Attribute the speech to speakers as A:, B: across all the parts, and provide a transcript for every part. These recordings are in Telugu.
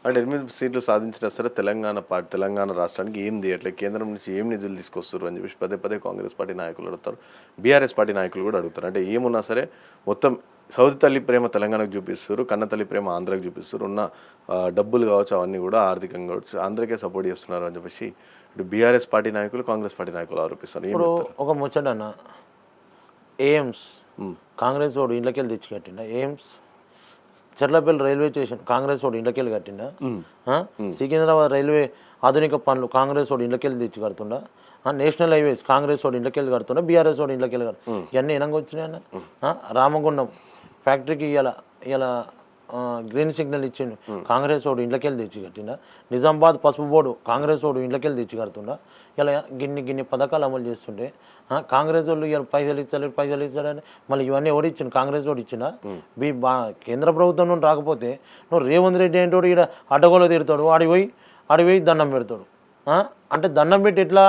A: అంటే 8 సీట్లు సాధించినా సరే తెలంగాణ రాష్ట్రానికి ఏం తీయట్లే, కేంద్రం నుంచి ఏం నిధులు తీసుకొస్తారు అని చెప్పేసి పదే పదే కాంగ్రెస్ పార్టీ నాయకులు అడుగుతారు, బీఆర్ఎస్ పార్టీ నాయకులు కూడా అడుగుతారు. అంటే ఏమున్నా సరే మొత్తం సౌతి తల్లి ప్రేమ తెలంగాణకు చూపిస్తారు, కన్న తల్లి ప్రేమ ఆంధ్రాకి చూపిస్తారు, ఉన్న డబ్బులు కావచ్చు అవన్నీ కూడా ఆర్థికంగా కావచ్చు ఆంధ్రకే సపోర్ట్ చేస్తున్నారు అని చెప్పేసి ఇటు బీఆర్ఎస్ పార్టీ నాయకులు కాంగ్రెస్ పార్టీ నాయకులు ఆరోపిస్తారు.
B: ఇప్పుడు ఒక ముచ్చటన్న ఎయిమ్స్ కాంగ్రెస్ వాడు ఇండ్లకెళ్ళి తెచ్చి కట్టిండ, ఎయిమ్స్ చెర్లపల్లి రైల్వే స్టేషన్ కాంగ్రెస్ వాడు ఇండ్లకెళ్ళి కట్టిండా, సికింద్రాబాద్ రైల్వే ఆధునిక పనులు కాంగ్రెస్ వాడు ఇండ్లకెళ్ళి తెచ్చి కడుతుండా, నేషనల్ హైవేస్ కాంగ్రెస్ వాడు ఇండ్లకెళ్ళి కడుతుండా, బీఆర్ఎస్ వాడు ఇండ్లకెళ్ళి కడుతుండా, ఇవన్నీ ఎనంగా వచ్చినాయన్న. రామగుండం ఫ్యాక్టరీకి ఇలా గ్రీన్ సిగ్నల్ ఇచ్చిండు కాంగ్రెస్ వాడు ఇండ్లకెళ్ళి తెచ్చి కట్టిండా, నిజామాబాద్ పసుపు బోర్డు కాంగ్రెస్ వాడు ఇండ్లకెళ్ళి తెచ్చి కడుతుండా, ఇలా గిన్ని పథకాలు అమలు చేస్తుంటే కాంగ్రెస్ వాళ్ళు ఇలా పైసలు ఇస్తాడని మళ్ళీ ఇవన్నీ ఎవరు ఇచ్చిండు, కాంగ్రెస్ వాడు ఇచ్చిండా. కేంద్ర ప్రభుత్వం నుండి రాకపోతే నువ్వు రేవంత్ రెడ్డి ఏంటోడు ఇక్కడ అడ్డగోలు తీరుతాడు, ఆడిపోయి దండం పెడతాడు. అంటే దండం పెట్టి ఎట్లా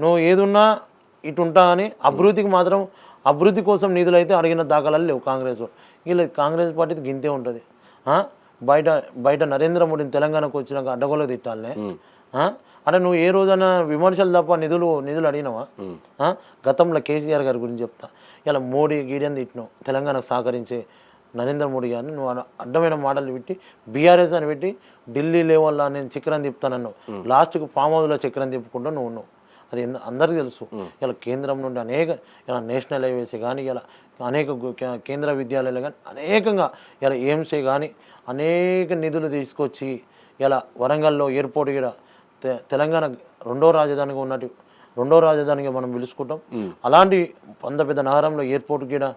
B: నువ్వు ఏదున్నా ఇటు ఉంటా అని అభివృద్ధి కోసం నిధులు అయితే అడిగిన దాఖలాలు లేవు కాంగ్రెస్ వాడు. వీళ్ళు కాంగ్రెస్ పార్టీకి గింతే ఉంటుంది. బయట నరేంద్ర మోడీని తెలంగాణకు వచ్చినాక అడ్డగోలు తిట్టాలనే. అంటే నువ్వు ఏ రోజైనా విమర్శలు తప్ప నిధులు అడిగినావా? గతంలో కేసీఆర్ గారి గురించి చెప్తా, ఇలా మోడీ గీడియని తిట్టినావు, తెలంగాణకు సహకరించే నరేంద్ర మోడీ గారిని నువ్వు అడ్డమైన మాటలు పెట్టి బీఆర్ఎస్ అని పెట్టి ఢిల్లీ లెవెల్లో నేను చక్రం తిప్పుతానన్నావు, లాస్ట్కు ఫామ్ హౌస్లో చక్రం తిప్పుకుంటూ నువ్వు అది అందరికీ తెలుసు. ఇలా కేంద్రం నుండి ఇలా నేషనల్ హైవేసే కానీ ఇలా అనేక కేంద్ర విద్యాలయాలు కానీ అనేకంగా ఇలా ఎయిమ్సే కానీ అనేక నిధులు తీసుకొచ్చి ఇలా వరంగల్లో ఎయిర్పోర్ట్ కూడా తెలంగాణ రెండో రాజధానిగా మనం పిలుచుకుంటాం. అలాంటి పెద్ద నగరంలో ఎయిర్పోర్ట్ కూడా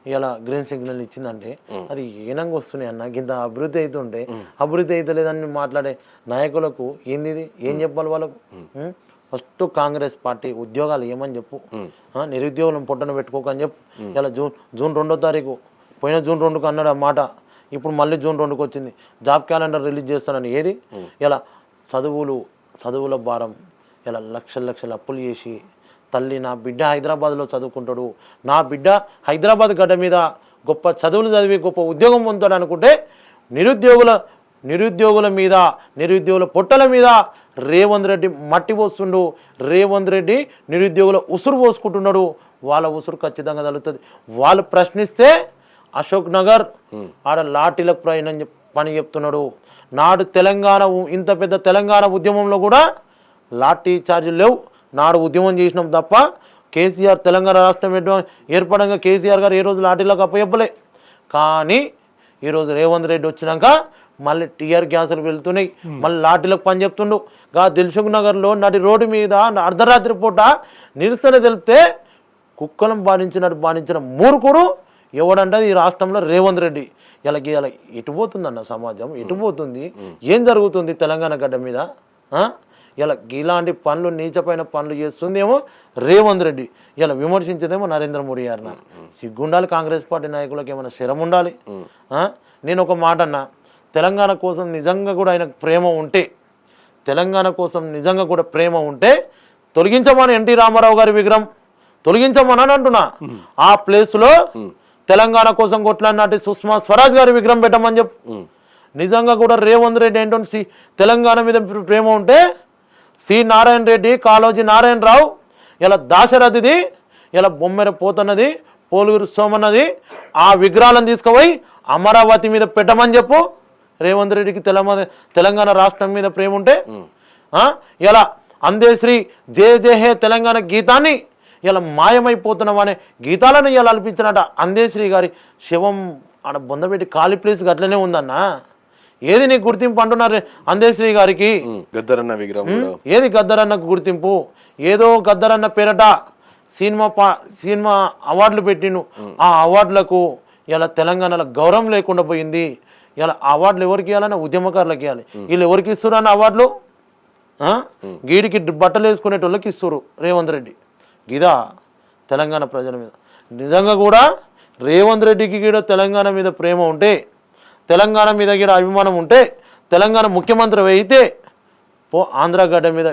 B: ఇలా గ్రీన్ సిగ్నల్ ఇచ్చిందంటే అది ఏనంగా వస్తున్నాయి అన్న. ఇంత అభివృద్ధి అవుతుంటే అభివృద్ధి అవుతలేదని మాట్లాడే నాయకులకు ఏంది ఏం చెప్పాలి వాళ్ళకు? ఫస్ట్ కాంగ్రెస్ పార్టీ ఉద్యోగాలు ఏమని చెప్పు, నిరుద్యోగులను పొట్టన పెట్టుకోకని చెప్పు. ఇలా జూన్ 2వ తారీఖు పోయిన జూన్ 2కు అన్నాడు ఆ మాట, ఇప్పుడు మళ్ళీ జూన్ 2కు వచ్చింది. జాబ్ క్యాలెండర్ రిలీజ్ చేస్తానని ఏది? ఇలా చదువుల భారం, ఇలా లక్షల అప్పులు చేసి తల్లి నా బిడ్డ హైదరాబాద్లో చదువుకుంటాడు, నా బిడ్డ హైదరాబాద్ గడ్డ మీద గొప్ప చదువులు చదివి గొప్ప ఉద్యోగం పొందుతాడు అనుకుంటే నిరుద్యోగుల మీద నిరుద్యోగుల పొట్టల మీద రేవంత్ రెడ్డి మట్టి పోస్తుండు. రేవంత్ రెడ్డి నిరుద్యోగుల ఉసురు పోసుకుంటున్నాడు. వాళ్ళ ఉసురు ఖచ్చితంగా తగులుతుంది. వాళ్ళు ప్రశ్నిస్తే అశోక్ నగర్ ఆడ లాఠీలకు పని చెప్తున్నాడు. నాడు ఇంత పెద్ద తెలంగాణ ఉద్యమంలో కూడా లాఠీ ఛార్జీలు లేవు. నాడు ఉద్యమం చేసినాం తప్ప కేసీఆర్ తెలంగాణ రాష్ట్రం ఏర్పడంగా కేసీఆర్ గారు ఏ రోజు లాఠీలకు అప్పచెప్పలే. కానీ ఈరోజు రేవంత్ రెడ్డి వచ్చినాక మళ్ళీ టీఆర్ గ్యాసులు వెళ్తున్నాయి, మళ్ళీ లాఠీలకు పని చెప్తుండు. దిల్సుఖ్ నగర్లో నడి రోడ్డు మీద అర్ధరాత్రి పూట నిరసన తెలిపితే కుక్కలం బాధించిన మూర్ఖుడు ఎవడంటే ఈ రాష్ట్రంలో రేవంత్ రెడ్డి. ఇలా ఎటుపోతుందన్న సమాజం, ఎటుపోతుంది, ఏం జరుగుతుంది తెలంగాణ గడ్డ మీద? ఇలా ఇలాంటి పనులు నీచమైన పనులు చేస్తుందేమో రేవంత్ రెడ్డి, ఇలా విమర్శించేదేమో నరేంద్ర మోడీ గారిన. సిగ్గుండాలి కాంగ్రెస్ పార్టీ నాయకులకు, ఏమైనా శరం ఉండాలి. నేను ఒక మాట అన్నా, తెలంగాణ కోసం నిజంగా కూడా ఆయనకు ప్రేమ ఉంటే తొలగించమని ఎన్టీ రామారావు గారి విగ్రహం తొలగించమని అంటున్నా. ఆ ప్లేస్లో తెలంగాణ కోసం కొట్లాడినట్టు సుష్మా స్వరాజ్ గారి విగ్రహం పెట్టమని చెప్పు. నిజంగా కూడా రేవంత్ రెడ్డి ఏంటంటే తెలంగాణ మీద ప్రేమ ఉంటే సి నారాయణ రెడ్డి, కాళోజీ నారాయణరావు, ఇలా దాశరథిది, ఇలా బొమ్మెర పోతన్నది, పోలూరు సోమన్నది ఆ విగ్రహాలను తీసుకుపోయి అమరావతి మీద పెట్టమని చెప్పు. రేవంత్ రెడ్డికి తెలంగాణ రాష్ట్రం మీద ప్రేమ ఉంటే ఇలా అందేశ్రీ జయ హే తెలంగాణ గీతాన్ని ఇలా మాయమైపోతున్నామనే గీతాలను ఇలా అల్పించినట అందేశ్రీ గారి శవం ఆడ బొందబెట్టి ఖాళీ ప్లేస్ అట్లనే ఉందన్నా. ఏది నీకు గుర్తింపు అంటున్నారు అందేశ్రీ గారికి?
A: గద్దరన్న విగ్రహం
B: ఏది గద్దరన్నకు గుర్తింపు? ఏదో గద్దరన్న పేరట సినిమా అవార్డులు పెట్టిను. ఆ అవార్డులకు ఇలా తెలంగాణలో గౌరవం లేకుండా పోయింది. ఇలా అవార్డులు ఎవరికి ఇవ్వాలన్నా ఉద్యమకారులకు ఇవ్వాలి. వీళ్ళు ఎవరికి ఇస్తున్నారు అవార్డులు? గీడికి బట్టలు వేసుకునేటోళ్ళకి ఇస్తారు రేవంత్ రెడ్డి. గిదా తెలంగాణ ప్రజల మీద నిజంగా కూడా రేవంత్ రెడ్డికి కూడా తెలంగాణ మీద ప్రేమ ఉంటే, తెలంగాణ మీద కూడా అభిమానం ఉంటే, తెలంగాణ ముఖ్యమంత్రి అయితే ఆంధ్ర గడ్డ మీద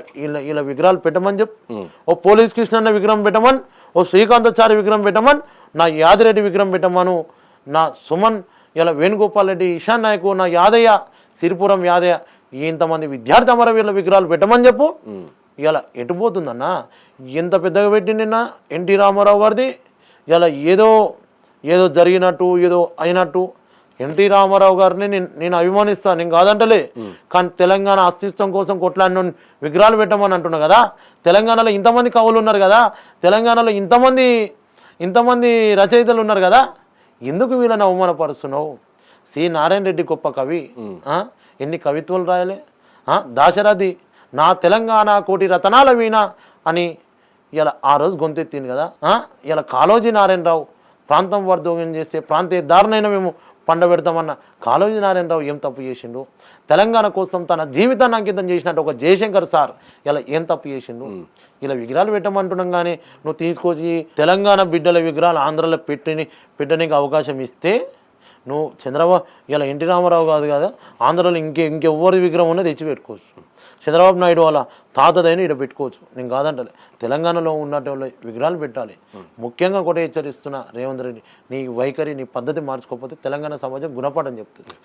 B: ఇలా విగ్రహాలు పెట్టమని చెప్పు. ఓ పోలీస్ కృష్ణన్న విగ్రహం పెట్టమని, ఓ శ్రీకాంతాచారి విగ్రహం పెట్టమని, నా యాదిరెడ్డి విగ్రహం పెట్టమను, నా సుమన్, ఇలా వేణుగోపాల్ రెడ్డి, ఇషాన్ నాయక్, నా యాదయ్య సిరిపురం యాదయ్య ఇంతమంది విద్యార్థి అమరవీరుల విగ్రహాలు పెట్టమని చెప్పు. ఇలా ఎటుపోతుందన్న? ఎంత పెద్దగా పెట్టి నిన్న ఎన్టీ రామారావు గారిది ఇలా ఏదో ఏదో జరిగినట్టు ఏదో అయినట్టు. ఎన్టీ రామారావు గారిని నేను అభిమానిస్తాను, నేను కాదంటలే, కానీ తెలంగాణ అస్తిత్వం కోసం కొట్లాడిన విగ్రహాలు పెట్టమని అంటున్నా కదా. తెలంగాణలో ఇంతమంది కవులు ఉన్నారు కదా, తెలంగాణలో ఇంతమంది రచయితలు ఉన్నారు కదా, ఎందుకు వీళ్ళని అవమానపరుస్తున్నావు? సి నారాయణ రెడ్డి గొప్ప కవి, ఎన్ని కవిత్వాలు రాయలే. దాశరథి నా తెలంగాణ కోటి రతనాల వీణ అని ఇలా ఆ రోజు గొంతెత్తింది కదా. ఇలా కాళోజీ నారాయణరావు ప్రాంతం వర్ధోగం చేస్తే ప్రాంతీయ దారుణైన మేము పండబెడతామన్న కాళోజీ నారాయణరావు ఏం తప్పు చేసిండు? తెలంగాణ కోసం తన జీవితాన్ని అంకితం చేసినట్టు ఒక జయశంకర్ సార్ ఇలా ఏం తప్పు చేసిండు? ఇలా విగ్రహాలు పెట్టమంటున్నాం కానీ నువ్వు తీసుకొచ్చి తెలంగాణ బిడ్డల విగ్రహాలు ఆంధ్రలో పెట్టడానికి అవకాశం ఇస్తే నువ్వు చంద్రబాబు ఇలా ఎన్టీ రామారావు కాదు కదా, ఆంధ్రలో ఇంకెవ్వరి విగ్రహం ఉన్నది తెచ్చి పెట్టుకోవచ్చు. చంద్రబాబు నాయుడు వాళ్ళ తాతదైనా ఇక్కడ పెట్టుకోవచ్చు, నేను కాదంటలే. తెలంగాణలో ఉన్నటువంటి విగ్రహాలు పెట్టాలి. ముఖ్యంగా కూడా హెచ్చరిస్తున్న రేవంత్ రెడ్డి, నీ వైఖరి నీ పద్ధతి మార్చుకోకపోతే తెలంగాణ సమాజం గుణపాఠం చెప్తుంది.